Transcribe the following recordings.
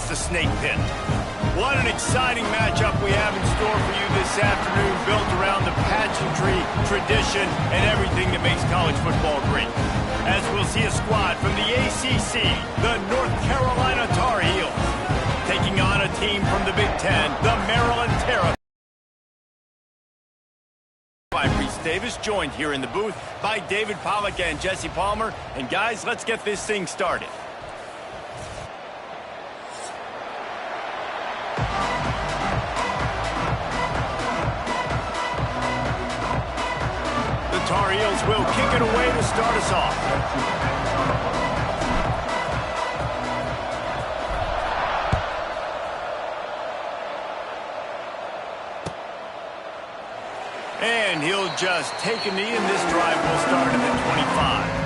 the snake pit. What an exciting matchup we have in store for you this afternoon, built around the pageantry, tradition, and everything that makes college football great. As we'll see a squad from the ACC, the North Carolina Tar Heels, taking on a team from the Big Ten, the Maryland Terrapins. By Reese Davis, joined here in the booth by David Pollack and Jesse Palmer. And guys, let's get this thing started. The Tar Heels will kick it away to start us off. And he'll just take a knee, and this drive will start at the 25.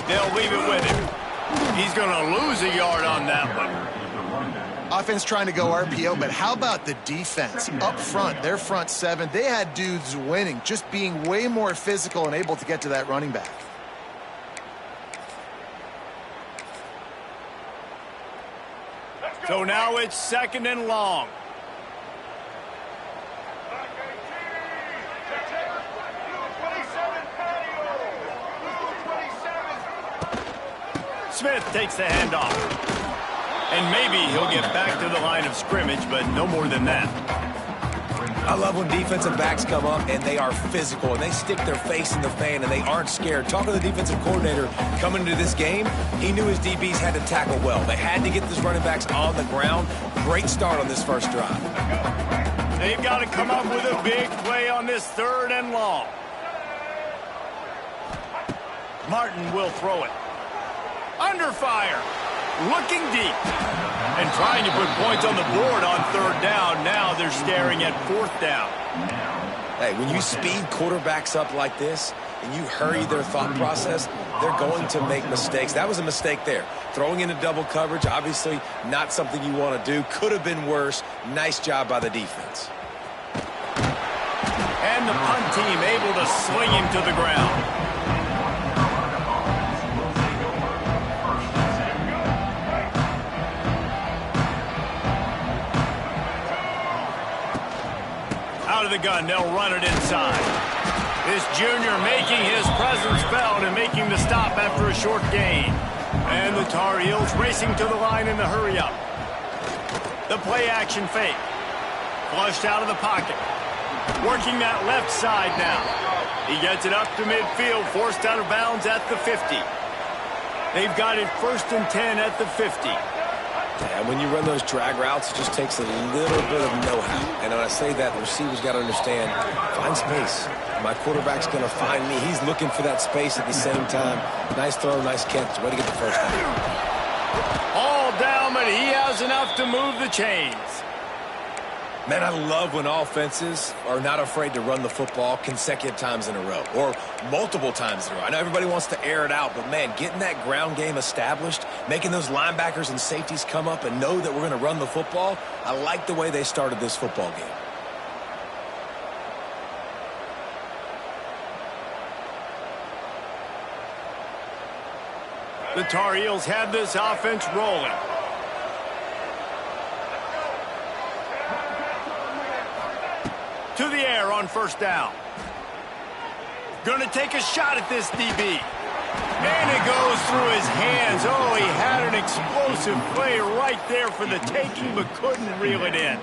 They'll leave it with him. He's going to lose a yard on that one. Offense trying to go RPO, but how about the defense? Up front, their front seven, they had dudes winning, just being way more physical and able to get to that running back. So now it's 2nd and long. Smith takes the handoff. And maybe he'll get back to the line of scrimmage, but no more than that. I love when defensive backs come up and they are physical and they stick their face in the fan and they aren't scared. Talking to the defensive coordinator coming into this game, he knew his DBs had to tackle well. They had to get these running backs on the ground. Great start on this first drive. They've got to come up with a big play on this 3rd and long. Martin will throw it. Under fire, looking deep, and trying to put points on the board on 3rd down. Now they're staring at 4th down. Hey, when you speed quarterbacks up like this and you hurry their thought process, they're going to make mistakes. That was a mistake there. Throwing into double coverage, obviously not something you want to do. Could have been worse. Nice job by the defense. And the punt team able to swing him to the ground. Out of the gun, they'll run it inside. This junior making his presence felt and making the stop after a short gain. And the Tar Heels racing to the line in the hurry-up. The play-action fake. Flushed out of the pocket. Working that left side now. He gets it up to midfield, forced out of bounds at the 50. They've got it 1st and 10 at the 50. And when you run those drag routes, it just takes a little bit of know-how. And when I say that, the receiver's got to understand, find space. My quarterback's going to find me. He's looking for that space at the same time. Nice throw, nice catch. Way to get the first down. All down, but he has enough to move the chains. Man, I love when offenses are not afraid to run the football consecutive times in a row or multiple times in a row. I know everybody wants to air it out, but, man, getting that ground game established, making those linebackers and safeties come up and know that we're going to run the football, I like the way they started this football game. The Tar Heels have this offense rolling. To the air on 1st down. Going to take a shot at this DB. And it goes through his hands. Oh, he had an explosive play right there for the taking, but couldn't reel it in.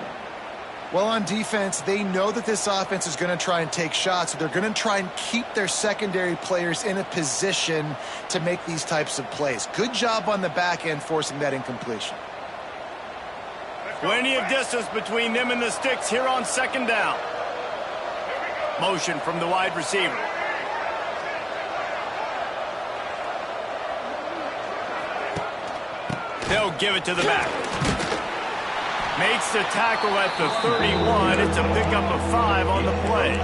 Well, on defense, they know that this offense is going to try and take shots, so they're going to try and keep their secondary players in a position to make these types of plays. Good job on the back end forcing that incompletion. Plenty of distance between them and the sticks here on 2nd down. Motion from the wide receiver. They'll give it to the back. Makes the tackle at the 31. It's a pickup of 5 on the play.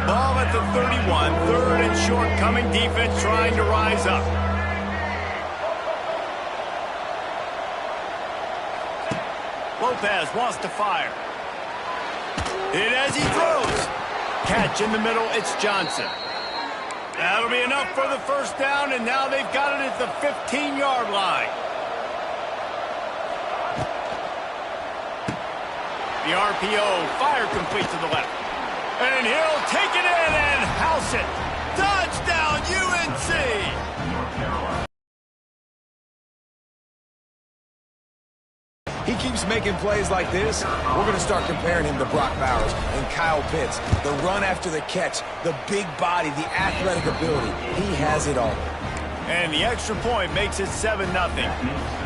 Ball at the 31. Third and short coming. Defense trying to rise up. Lopez wants to fire. Hit as he throws. Catch in the middle. It's Johnson. That'll be enough for the first down, and now they've got it at the 15-yard line. The RPO, fire complete to the left. And he'll take it in and house it. Touchdown, UNC! He keeps making plays like this, we're going to start comparing him to Brock Bowers and Kyle Pitts. The run after the catch, the big body, the athletic ability. He has it all. And the extra point makes it 7-0.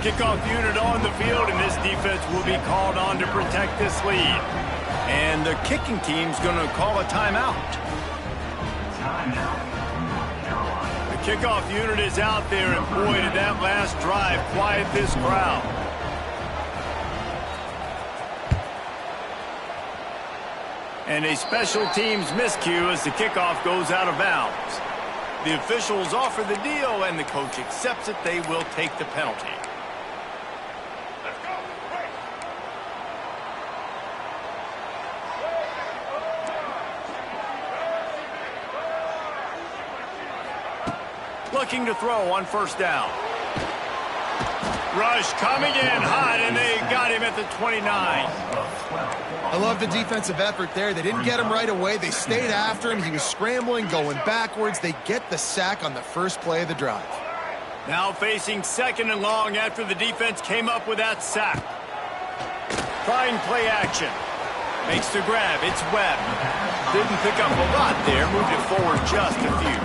Kickoff unit on the field, and this defense will be called on to protect this lead. And the kicking team's going to call a timeout. The kickoff unit is out there, and boy, did that last drive quiet this crowd. And a special teams miscue as the kickoff goes out of bounds. The officials offer the deal, and the coach accepts it. They will take the penalty. Looking to throw on first down. Rush coming in hot, and they got him at the 29. I love the defensive effort there. They didn't get him right away. They stayed after him. He was scrambling, going backwards. They get the sack on the first play of the drive. Now facing second and long after the defense came up with that sack. Trying play action. Makes the grab. It's Webb. Didn't pick up a lot there. Moved it forward just a few.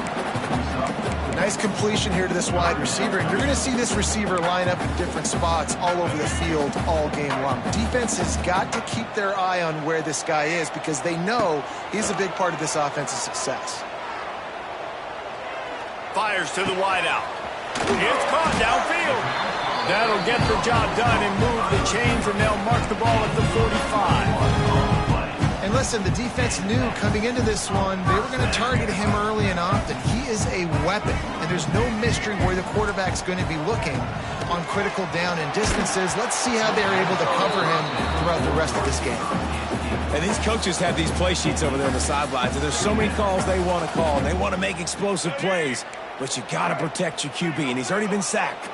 Nice completion here to this wide receiver, and you're going to see this receiver line up in different spots all over the field all game long. Defense has got to keep their eye on where this guy is because they know he's a big part of this offense's success. Fires to the wideout. It's caught downfield. That'll get the job done and move the chains, and they'll mark the ball at the 45. And listen, the defense knew coming into this one they were going to target him early and often. He is a weapon, and there's no mystery where the quarterback's going to be looking on critical down and distances. Let's see how they're able to cover him throughout the rest of this game. And these coaches have these play sheets over there on the sidelines, and there's so many calls they want to call. They want to make explosive plays, but you got to protect your QB, and he's already been sacked.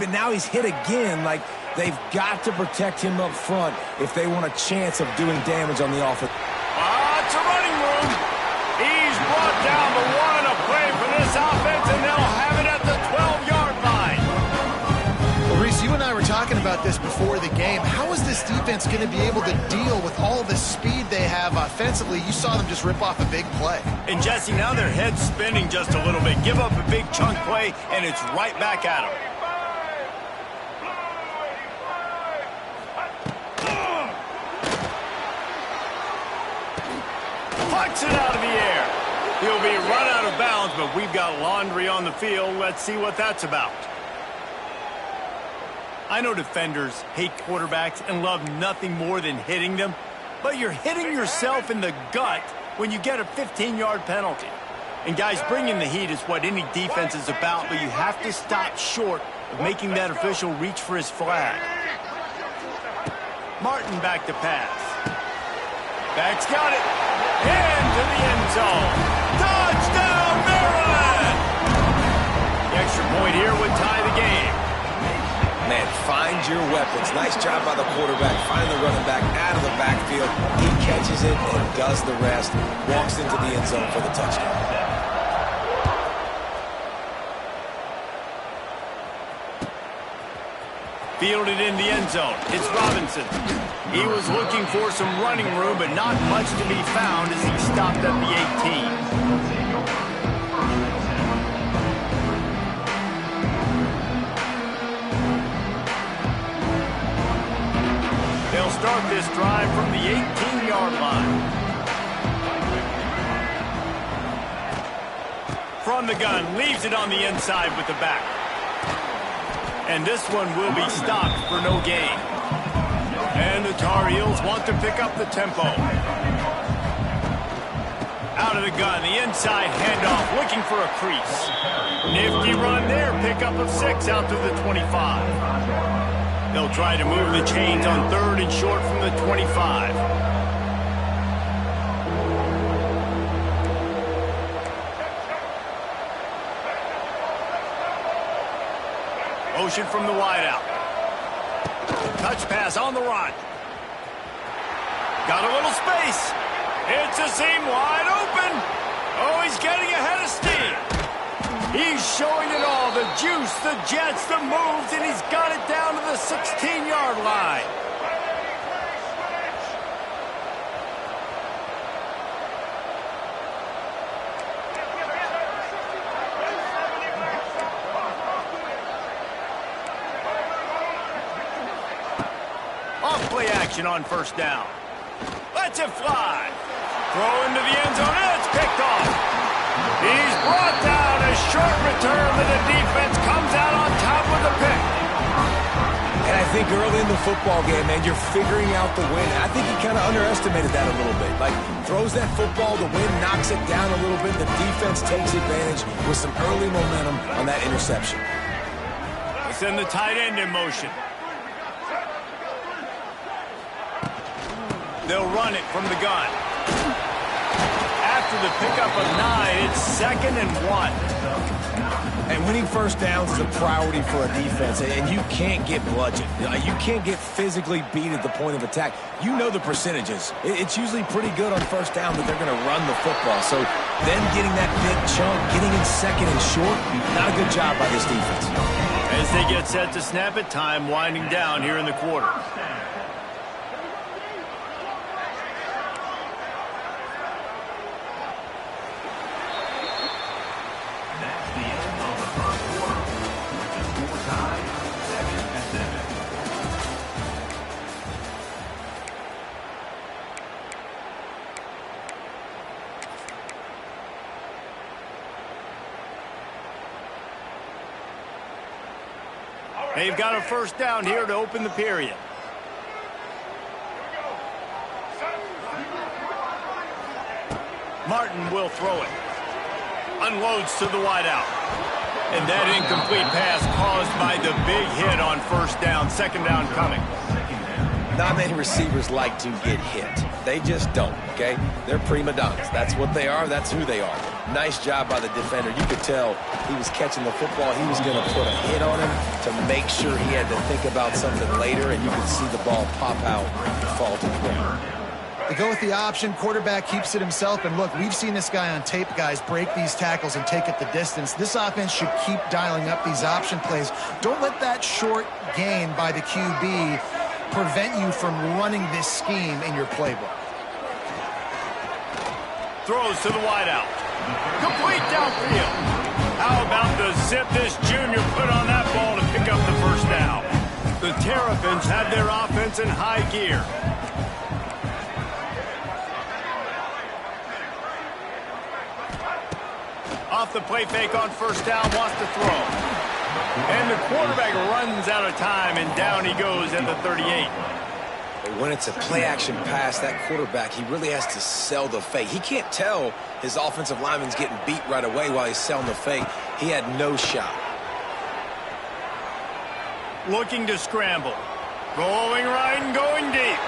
Now he's hit again. Like, they've got to protect him up front if they want a chance of doing damage on the offense. It's a running room. He's brought down the one a play for this offense, and they'll have it at the 12-yard line. Well, Reese, you and I were talking about this before the game. How is this defense going to be able to deal with all the speed they have offensively? You saw them just rip off a big play. And, Jesse, now their head's spinning just a little bit. Give up a big chunk play, and it's right back at them. Pucks it out of the air. He'll be run out of bounds, but we've got laundry on the field. Let's see what that's about. I know defenders hate quarterbacks and love nothing more than hitting them, but you're hitting yourself in the gut when you get a 15-yard penalty. And, guys, bringing the heat is what any defense is about, but you have to stop short of making that official reach for his flag. Martin back to pass. Back's got it. Into the end zone. Touchdown, Maryland! The extra point here would tie the game. Man, find your weapons. Nice job by the quarterback. Find the running back out of the backfield. He catches it and does the rest. Walks into the end zone for the touchdown. Fielded in the end zone. It's Robinson. He was looking for some running room, but not much to be found as he stopped at the 18. They'll start this drive from the 18-yard line. From the gun, leaves it on the inside with the back. And this one will be stopped for no gain. And the Tar Heels want to pick up the tempo. Out of the gun, the inside handoff, looking for a crease. Nifty run there, pickup of 6 out to the 25. They'll try to move the chains on 3rd and short from the 25. Motion from the wideout. Touch pass on the run. Got a little space. It's a seam wide open. Oh, he's getting ahead of steam. He's showing it all. The juice, the jets, the moves, and he's got it down to the 16-yard line. Off play action on 1st down. Lets it fly. Throw into the end zone, and it's picked off. He's brought down. A short return, but the defense comes out on top of the pick. And I think early in the football game, man, you're figuring out the win. I think he kind of underestimated that a little bit. Like, throws that football, the wind knocks it down a little bit. The defense takes advantage with some early momentum on that interception. They send the tight end in motion. They'll run it from the gun. After the pickup of 9, it's 2nd and 1. And winning 1st downs is a priority for a defense, and you can't get bludgeoned. You can't get physically beat at the point of attack. You know the percentages. It's usually pretty good on 1st down that they're going to run the football. So them getting that big chunk, getting in 2nd and short, not a good job by this defense. As they get set to snap it, time winding down here in the quarter. They've got a 1st down here to open the period. Martin will throw it. Unloads to the wideout. And that incomplete pass caused by the big hit on 1st down. 2nd down coming. Not many receivers like to get hit. They just don't, okay? They're prima donnas. That's what they are. That's who they are. Nice job by the defender. You could tell he was catching the football. He was going to put a hit on him to make sure he had to think about something later, and you could see the ball pop out and fall to the ground. They go with the option. Quarterback keeps it himself. And look, we've seen this guy on tape, guys, break these tackles and take it the distance. This offense should keep dialing up these option plays. Don't let that short gain by the QB prevent you from running this scheme in your playbook. Throws to the wideout. Complete downfield. How about the zip this junior put on that ball to pick up the 1st down? The Terrapins have their offense in high gear. Off the play fake on 1st down, wants to throw. And the quarterback runs out of time, and down he goes at the 38. When it's a play-action pass, that quarterback, he really has to sell the fake. He can't tell his offensive lineman's getting beat right away while he's selling the fake. He had no shot. Looking to scramble. Rolling right and going deep.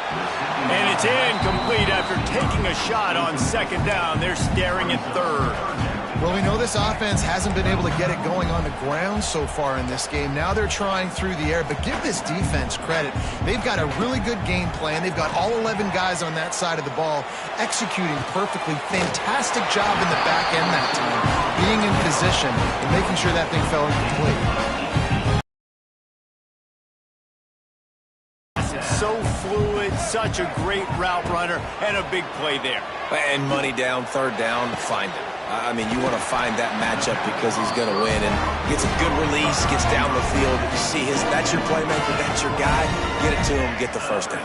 And it's incomplete after taking a shot on 2nd down. They're staring at 3rd. Well, we know this offense hasn't been able to get it going on the ground so far in this game. Now they're trying through the air, but give this defense credit. They've got a really good game plan. They've got all 11 guys on that side of the ball executing perfectly. Fantastic job in the back end that time, being in position and making sure that thing fell incomplete. So fluid, such a great route runner, and a big play there. And money down, 3rd down, find him. I mean, you want to find that matchup because he's going to win. And gets a good release, gets down the field. You see that's your playmaker, that's your guy. Get it to him, get the 1st down.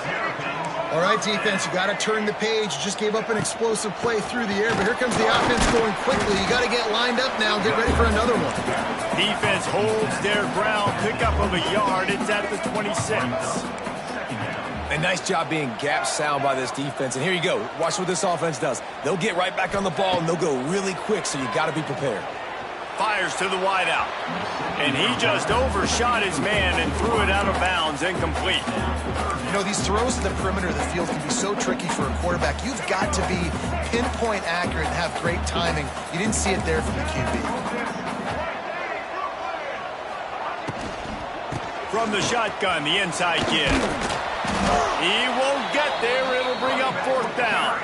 All right, defense, you got to turn the page. You just gave up an explosive play through the air, but here comes the offense going quickly. You got to get lined up now. Get ready for another one. Defense holds their ground. Pickup of a yard. It's at the 26. And nice job being gap sound by this defense. And here you go. Watch what this offense does. They'll get right back on the ball, and they'll go really quick, so you got to be prepared. Fires to the wideout. And he just overshot his man and threw it out of bounds, incomplete. You know, these throws to the perimeter of the field can be so tricky for a quarterback. You've got to be pinpoint accurate and have great timing. You didn't see it there from the QB. From the shotgun, the inside give. He won't get there. It'll bring up fourth down.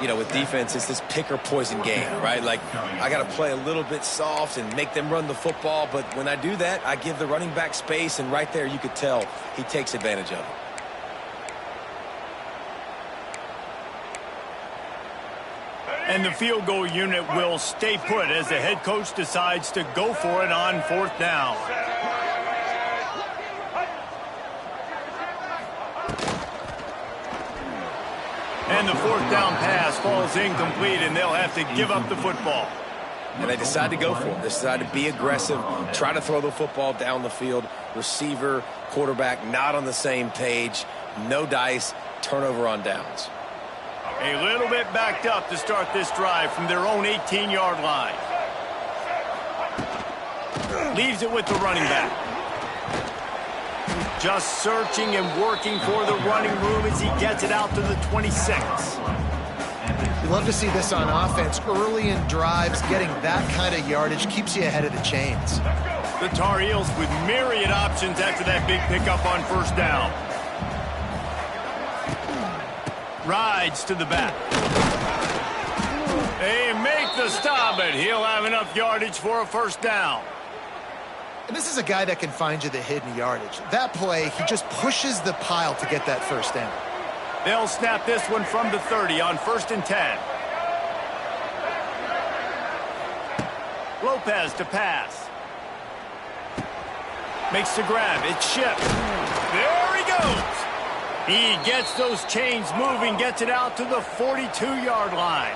You know, with defense, it's this pick or poison game, right? Like, I got to play a little bit soft and make them run the football, but when I do that, I give the running back space, and right there you could tell he takes advantage of it. And the field goal unit will stay put as the head coach decides to go for it on fourth down. And the fourth down pass falls incomplete, and they'll have to give up the football. And they decide to go for it. They decide to be aggressive, try to throw the football down the field. Receiver, quarterback, not on the same page. No dice, turnover on downs. A little bit backed up to start this drive from their own 18-yard line. Leaves it with the running back. Just searching and working for the running room as he gets it out to the 26. You love to see this on offense. Early in drives, getting that kind of yardage keeps you ahead of the chains. The Tar Heels with myriad options after that big pickup on first down. Rides to the back. They make the stop, but he'll have enough yardage for a first down. And this is a guy that can find you the hidden yardage. That play, he just pushes the pile to get that first down. They'll snap this one from the 30 on 1st and 10. Lopez to pass. Makes the grab. It's shipped. There he goes. He gets those chains moving, gets it out to the 42-yard line.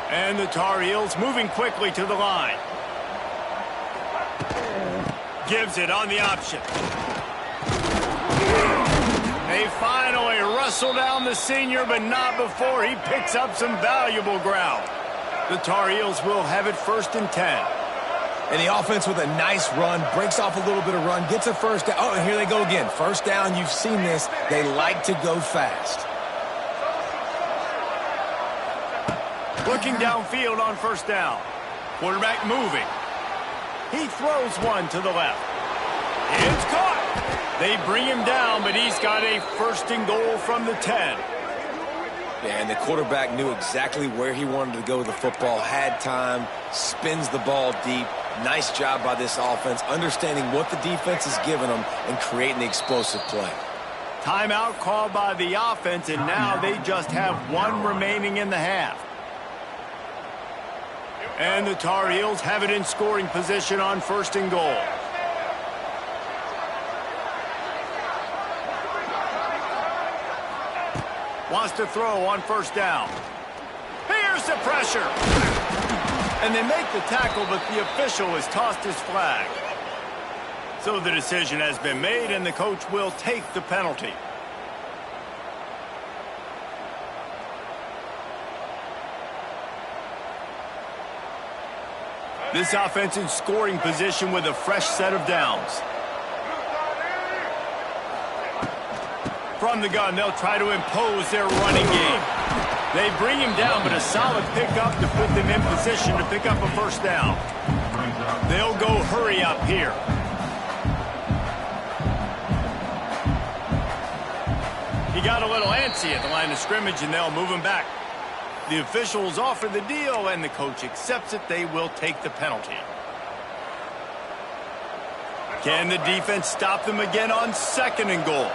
And the Tar Heels moving quickly to the line. Gives it on the option. They finally wrestle down the senior, but not before he picks up some valuable ground. The Tar Heels will have it 1st and 10. And the offense with a nice run, breaks off a little bit of run, gets a first down. Oh, and here they go again. First down, you've seen this. They like to go fast. Looking downfield on first down. Quarterback moving. He throws one to the left. It's caught. They bring him down, but he's got a 1st and goal from the 10. Yeah, and the quarterback knew exactly where he wanted to go with the football, had time, spins the ball deep. Nice job by this offense, understanding what the defense is giving them and creating the explosive play. Timeout called by the offense, and now they just have one remaining in the half. And the Tar Heels have it in scoring position on 1st and goal. Wants to throw on first down. Here's the pressure. And they make the tackle, but the official has tossed his flag. So the decision has been made, and the coach will take the penalty. This offense in scoring position with a fresh set of downs. From the gun, they'll try to impose their running game. They bring him down, but a solid pickup to put them in position to pick up a first down. They'll go hurry up here. He got a little antsy at the line of scrimmage, and they'll move him back. The officials offer the deal, and the coach accepts it. They will take the penalty. Can the defense stop them again on 2nd and goal?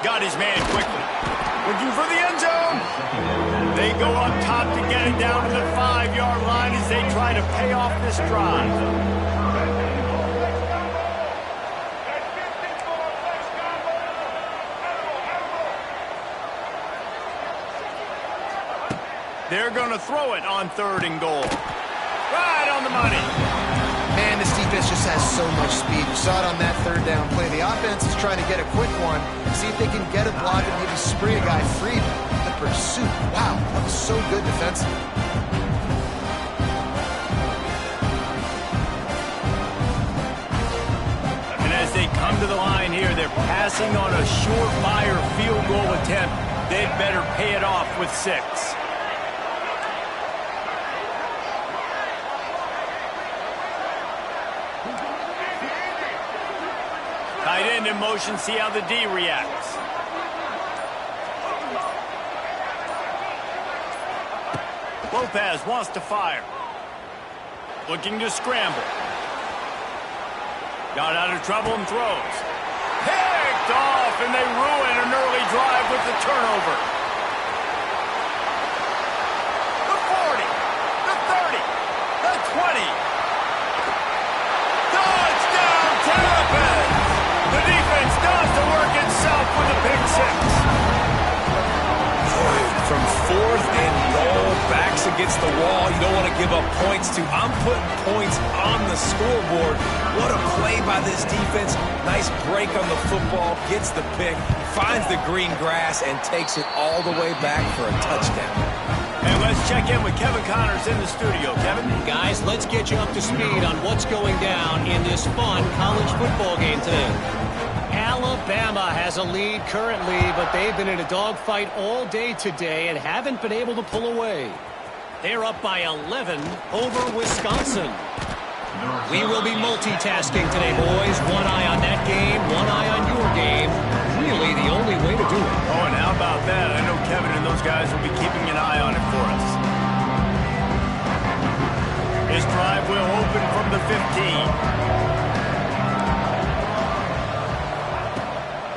Got his man quickly. Looking for the end zone. They go up top to get it down to the 5-yard line as they try to pay off this drive. They're going to throw it on 3rd and goal. Right on the money. Man, this defense just has so much speed. You saw it on that 3rd down play. The offense is trying to get a quick one, see if they can get a block and maybe spree a guy free. The pursuit, wow, that was so good defensively. And as they come to the line here, they're passing on a surefire field goal attempt. They'd better pay it off with 6. Tight end in motion, see how the D reacts. Lopez wants to fire. Looking to scramble. Got out of trouble and throws. Picked off, and they ruin an early drive with the turnover. The 40, the 30, the 20. Touchdown, Terrapins! The defense does the work itself with a pick 6. From 4th and goal, backs against the wall. You don't want to give up points to. I'm putting points on the scoreboard. What a play by this defense. Nice break on the football, gets the pick, finds the green grass, and takes it all the way back for a touchdown. And let's check in with Kevin Connors in the studio. Kevin? Guys, let's get you up to speed on what's going down in this fun college football game today. Alabama has a lead currently, but they've been in a dogfight all day today and haven't been able to pull away. They're up by 11 over Wisconsin. We will be multitasking today, boys. One eye on that game, one eye on your game. Really the only way to do it. Oh, and how about that? I know Kevin and those guys will be keeping an eye on it for us. This drive will open from the 15.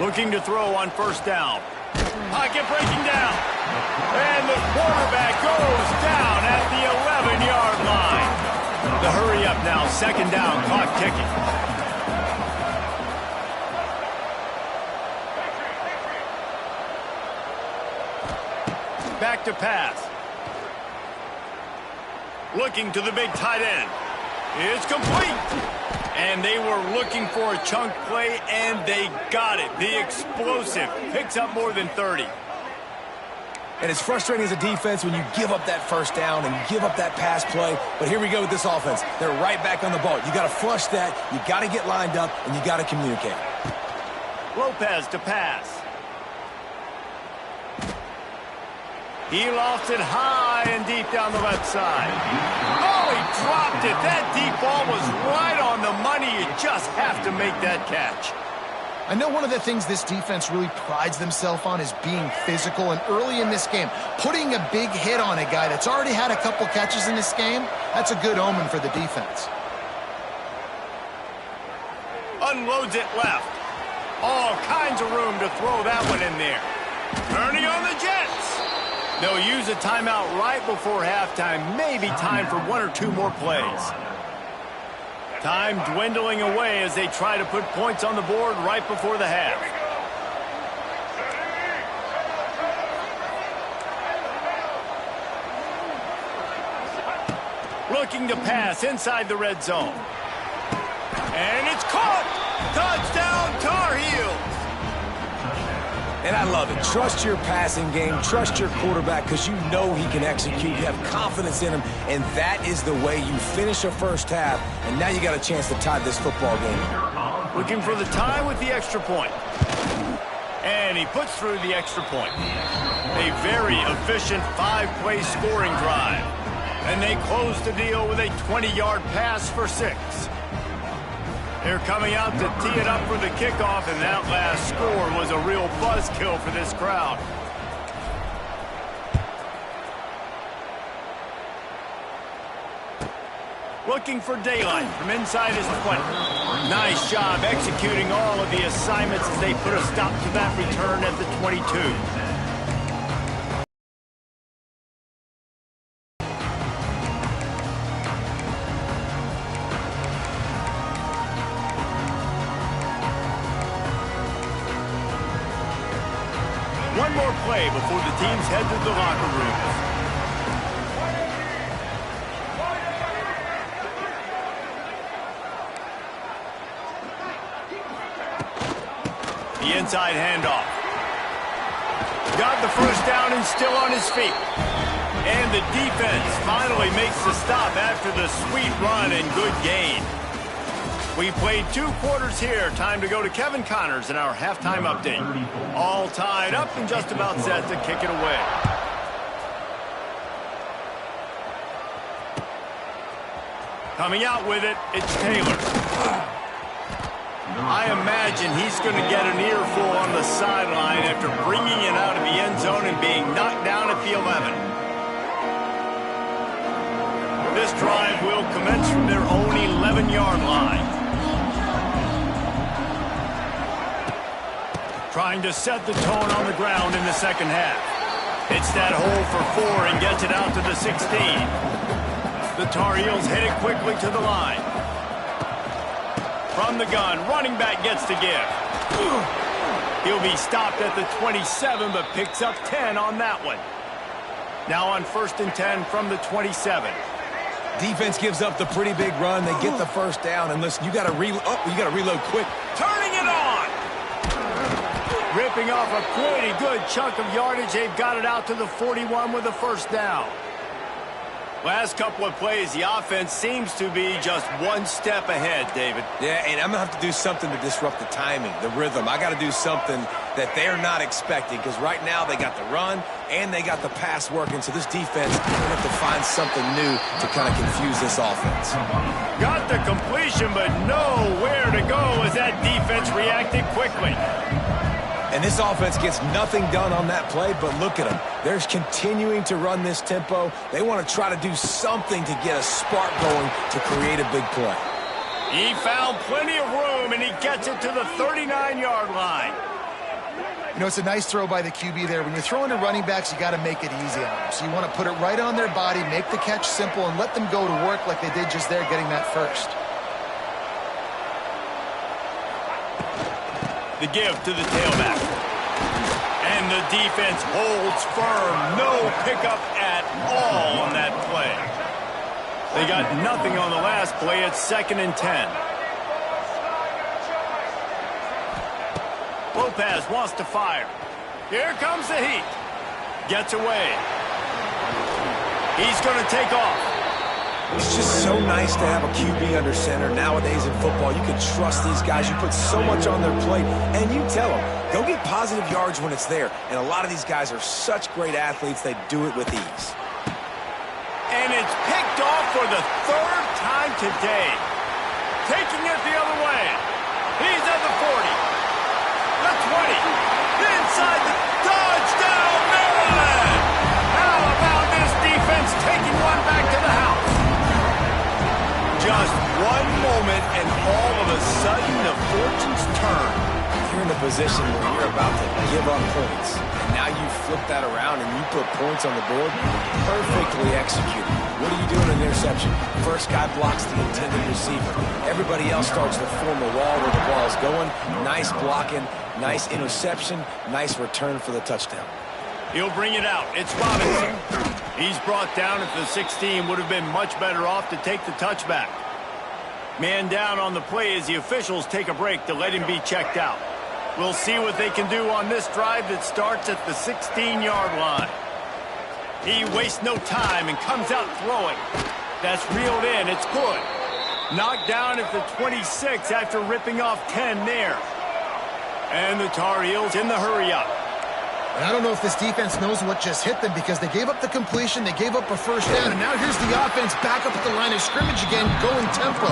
Looking to throw on 1st down. Pocket breaking down. And the quarterback goes down at the 11-yard line. The hurry up now, 2nd down, clock ticking. Back to pass. Looking to the big tight end. It's complete. And they were looking for a chunk play, and they got it. The explosive picks up more than 30. And it's frustrating as a defense when you give up that 1st down and give up that pass play. But here we go with this offense. They're right back on the ball. You got to flush that. You got to get lined up, and you got to communicate. Lopez to pass. He lofts it high and deep down the left side. Oh, he dropped it. That deep ball was right on the money. You just have to make that catch. I know one of the things this defense really prides themselves on is being physical, and early in this game, putting a big hit on a guy that's already had a couple catches in this game, that's a good omen for the defense. Unloads it left. All kinds of room to throw that one in there. Turning on the Jets. They'll use a timeout right before halftime. Maybe time for 1 or 2 more plays. Time dwindling away as they try to put points on the board right before the half. Looking to pass inside the red zone. And it's caught! Touchdown, Tar Heels! And I love it. Trust your passing game. Trust your quarterback because you know he can execute. You have confidence in him, and that is the way you finish a 1st half, and now you got a chance to tie this football game. Looking for the tie with the extra point. And he puts through the extra point. A very efficient 5-play scoring drive. And they close the deal with a 20-yard pass for 6. They're coming out to tee it up for the kickoff, and that last score was a real buzzkill for this crowd. Looking for daylight from inside his 20. Nice job executing all of the assignments as they put a stop to that return at the 22. One more play before the teams head to the locker rooms. The inside handoff. Got the first down and still on his feet. And the defense finally makes the stop after the sweet run and good gain. We played 2 quarters here. Time to go to Kevin Connors in our halftime update. All tied up and just about set to kick it away. Coming out with it, it's Taylor. I imagine he's going to get an earful on the sideline after bringing it out of the end zone and being knocked down at the 11. This drive will commence from their own 11-yard line. Trying to set the tone on the ground in the second half. It's that hole for 4 and gets it out to the 16. The Tar Heels headed quickly to the line. From the gun, running back gets to give. He'll be stopped at the 27, but picks up 10 on that one. Now on 1st and 10 from the 27. Defense gives up the pretty big run. They get the first down, and listen, you got to reload quick. Turning it on. Ripping off a pretty good chunk of yardage. They've got it out to the 41 with the first down. Last couple of plays, the offense seems to be just one step ahead, David. Yeah, and I'm going to have to do something to disrupt the timing, the rhythm. I got to do something that they're not expecting, because right now they got the run and they got the pass working, so this defense is going to have to find something new to kind of confuse this offense. Got the completion, but nowhere to go as that defense reacted quickly. And this offense gets nothing done on that play, but look at them. They're continuing to run this tempo. They want to try to do something to get a spark going to create a big play. He found plenty of room, and he gets it to the 39-yard line. You know, it's a nice throw by the QB there. When you're throwing to running backs, you got to make it easy on them. So you want to put it right on their body, make the catch simple, and let them go to work like they did just there getting that first. The give to the tailback. And the defense holds firm. No pickup at all on that play. They got nothing on the last play. It's 2nd and 10. Lopez wants to fire. Here comes the heat. Gets away. He's going to take off. It's just so nice to have a QB under center. Nowadays in football, you can trust these guys. You put so much on their plate, and you tell them, go get positive yards when it's there. And a lot of these guys are such great athletes, they do it with ease. And it's picked off for the 3rd time today. Taking it the other way. He's at the 40. The 20. Inside the touchdown, Maryland! How about this defense taking one back to the house? Just one moment, and all of a sudden, the fortunes turn. You're in a position where you're about to give up points, and now you flip that around and you put points on the board. Perfectly executed. What do you do in an interception? First guy blocks the intended receiver. Everybody else starts to form a wall where the ball's going. Nice blocking, nice interception, nice return for the touchdown. He'll bring it out. It's Robinson. He's brought down at the 16. Would have been much better off to take the touchback. Man down on the play as the officials take a break to let him be checked out. We'll see what they can do on this drive that starts at the 16-yard line. He wastes no time and comes out throwing. That's reeled in. It's good. Knocked down at the 26 after ripping off 10 there. And the Tar Heels in the hurry-up. And I don't know if this defense knows what just hit them, because they gave up the completion, they gave up a first down, and now here's the offense back up at the line of scrimmage again, going tempo.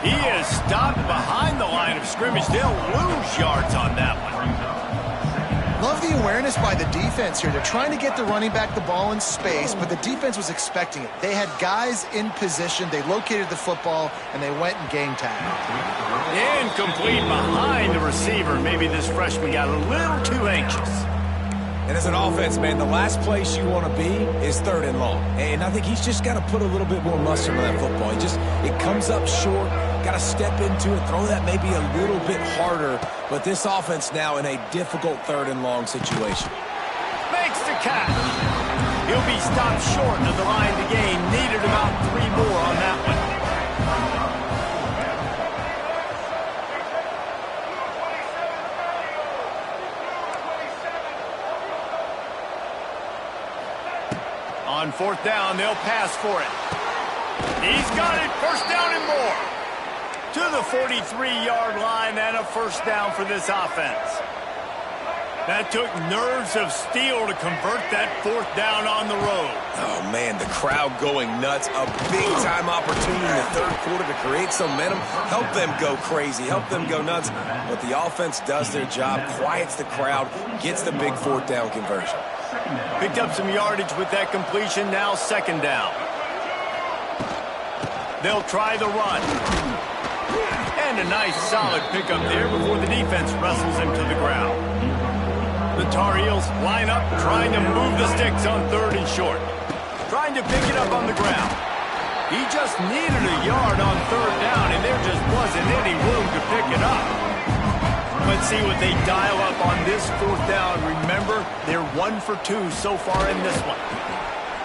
He is stopped behind the line of scrimmage. They'll lose yards on that one. Love the awareness by the defense here. They're trying to get the running back the ball in space, but the defense was expecting it. They had guys in position, they located the football, and they went and gang tagged. Incomplete behind the receiver. Maybe this freshman got a little too anxious. And as an offense, man, the last place you want to be is 3rd and long. And I think he's just got to put a little bit more mustard on that football. It comes up short, got to step into it, throw that maybe a little bit harder. But this offense now in a difficult 3rd and long situation. Makes the catch. He'll be stopped short of the line to gain. Needed about 3 more on that one. On fourth down, they'll pass for it. He's got it. First down and more. To the 43-yard line and a first down for this offense. That took nerves of steel to convert that fourth down on the road. Oh, man, the crowd going nuts. A big-time opportunity in the third quarter to create some momentum. Help them go crazy. Help them go nuts. But the offense does their job, quiets the crowd, gets the big fourth down conversion. Picked up some yardage with that completion. Now second down. They'll try the run. And a nice solid pickup there before the defense wrestles him to the ground. The Tar Heels line up, trying to move the sticks on third and short. Trying to pick it up on the ground. He just needed a yard on third down, and there just wasn't any room to pick it up. Let's see what they dial up on this fourth down. Remember, they're 1 for 2 so far in this one.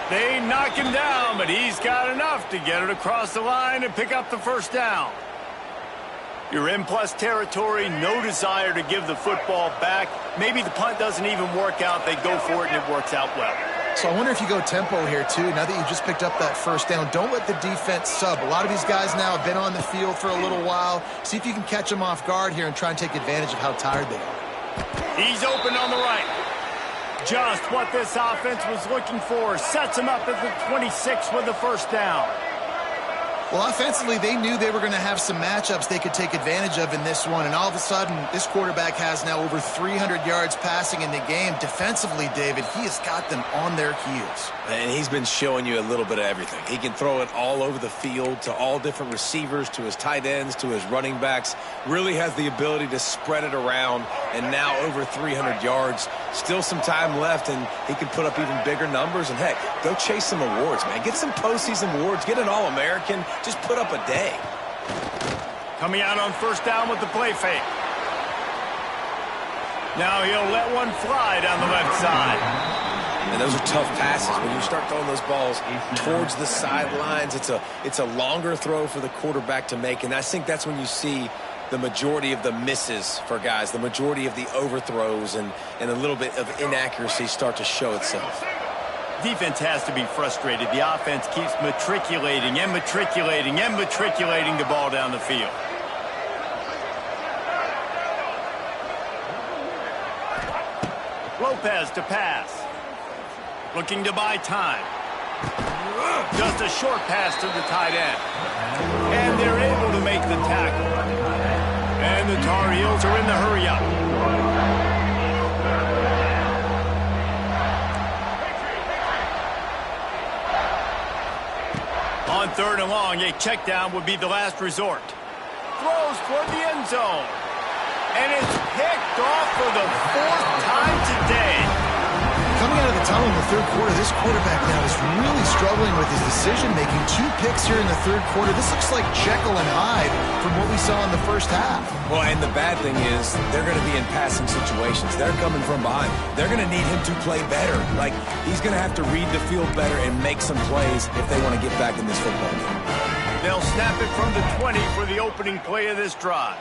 They knock him down, but he's got enough to get it across the line and pick up the first down. You're in plus territory, no desire to give the football back. Maybe the punt doesn't even work out. They go for it, and it works out well. So I wonder if you go tempo here, too. Now that you just picked up that first down, don't let the defense sub. A lot of these guys now have been on the field for a little while. See if you can catch them off guard here and try and take advantage of how tired they are. He's open on the right. Just what this offense was looking for. Sets him up at the 26 with the first down. Well, offensively, they knew they were going to have some matchups they could take advantage of in this one, and all of a sudden, this quarterback has now over 300 yards passing in the game. Defensively, David, he has got them on their heels. And he's been showing you a little bit of everything. He can throw it all over the field to all different receivers, to his tight ends, to his running backs. Really has the ability to spread it around, and now over 300 yards. Still some time left, and he can put up even bigger numbers. And, heck, go chase some awards, man. Get some postseason awards. Get an All-American. Just put up a day. Coming out on first down with the play fake. Now he'll let one fly down the left side. And those are tough passes. When you start throwing those balls towards the sidelines, it's a longer throw for the quarterback to make. And I think that's when you see the majority of the misses for guys, the majority of the overthrows and a little bit of inaccuracy start to show itself. Defense has to be frustrated. The offense keeps matriculating and matriculating and matriculating the ball down the field. Lopez to pass. Looking to buy time. Just a short pass to the tight end. And they're able to make the tackle. And the Tar Heels are in the hurry-up. On third and long, a check down would be the last resort. Throws toward the end zone. And it's picked off for the fourth time today. Coming out of the tunnel in the third quarter, this quarterback now is really struggling with his decision-making. 2 picks here in the third quarter. This looks like Jekyll and Hyde from what we saw in the first half. Well, and the bad thing is they're going to be in passing situations. They're coming from behind. They're going to need him to play better. Like, he's going to have to read the field better and make some plays if they want to get back in this football game. They'll snap it from the 20 for the opening play of this drive.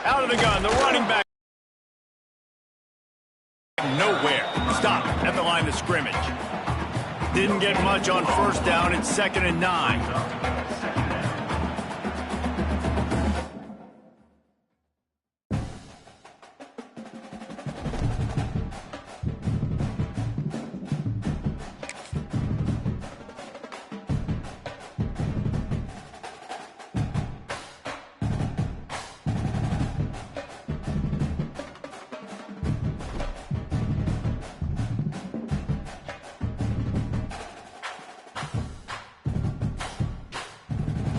Out of the gun, the running back. Nowhere. Stop at the line of scrimmage. Didn't get much on first down. It's 2nd and 9.